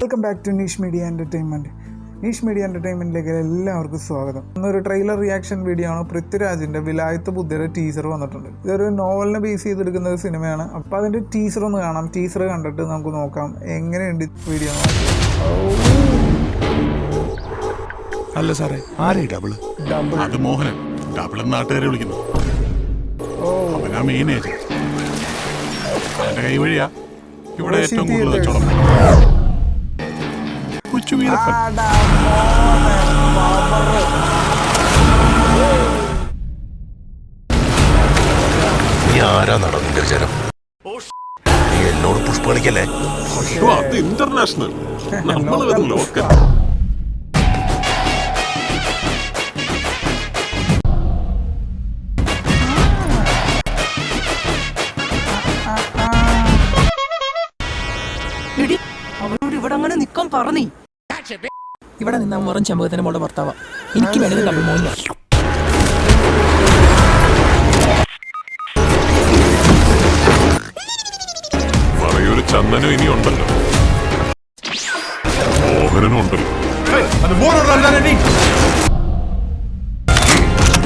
Welcome back to Niche Media Entertainment. Niche Media എൻ്റർടൈൻമെൻറ്റിലേക്ക് എല്ലാവർക്കും സ്വാഗതം. ഇന്നൊരു ട്രെയിലർ റിയാക്ഷൻ വീഡിയോ ആണ്. പൃഥ്വിരാജിൻ്റെ വിലായത്ത് ബുദ്ധയുടെ ടീസർ വന്നിട്ടുണ്ട്. ഇതൊരു നോവലിനെ ബേസ് ചെയ്തെടുക്കുന്ന ഒരു സിനിമയാണ്. അപ്പോൾ അതിൻ്റെ ടീസർ ഒന്ന് കാണാം. ടീസർ കണ്ടിട്ട് നമുക്ക് നോക്കാം എങ്ങനെയുണ്ട് വീഡിയോ. അല്ല സാറേ, ആരേ ഡബിള്? അത് മോഹനൻ. ഡബിൾ നാട്ടുകാരെ വിളിക്കുന്നു. അവനാ മെയിൻ ഏജന്റ്. അവന്റെ കൈ വഴിയാ ഇവിടെ ഏറ്റവും കൂടുതൽ കച്ചവടം. കൊച്ചു വീരപ്പൻ. നീ ആരാ നടന്നിന്റെ വിചാരം? നീ എന്നോട് പുഷ്പ കളിക്കല്ലേ? അത് ഇന്റർനാഷണൽ, നമ്മൾ ലോക്കൽ. അവളോട് ഇവിടെ അങ്ങനെ നിക്കാൻ പറഞ്ഞേ. ഇവിടെ നിന്നാ മുറം ചെമ്പകത്തിന്റെ മോളുടെ ഭർത്താവാ. എനിക്ക് വേണ്ടത് ഡബിൾ മോളില്ല. പറയൊരു ചന്ദനം ഇനി ഉണ്ടല്ലോ, മോഹനനും ഉണ്ടല്ലോ.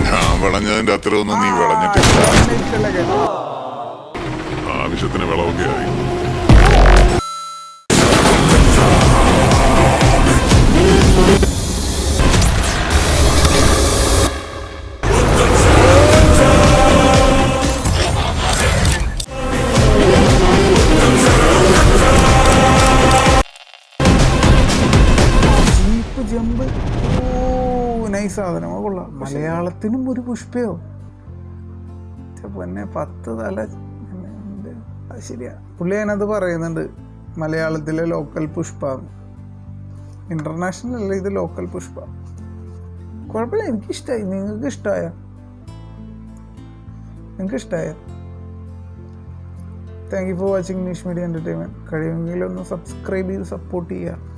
ഞാൻ വിളഞ്ഞതിന്റെ അത്രയൊന്നും നീ വിളഞ്ഞിട്ടില്ല. ആവശ്യത്തിന് വിളവൊക്കെ ആയി. ജമ്പ് നൈസ് സാധനം, കൊള്ളാം. മലയാളത്തിനും ഒരു പുഷ്പയോ പിന്നെ 10 തല. ശരിയാ, പുള്ളി അതിനകത്ത് പറയുന്നുണ്ട് മലയാളത്തിലെ ലോക്കൽ പുഷ്പ. ഇന്റർനാഷണൽ അല്ല, ഇത് ലോക്കൽ പുഷ്പ. കുഴപ്പമില്ല, എനിക്കിഷ്ടമായി. നിങ്ങൾക്ക് ഇഷ്ടമായ thank you for watching niche Media entertainment. കഴിയുമെങ്കിൽ ഒന്ന് സബ്സ്ക്രൈബ് ചെയ്ത് സപ്പോർട്ട് ചെയ്യുക.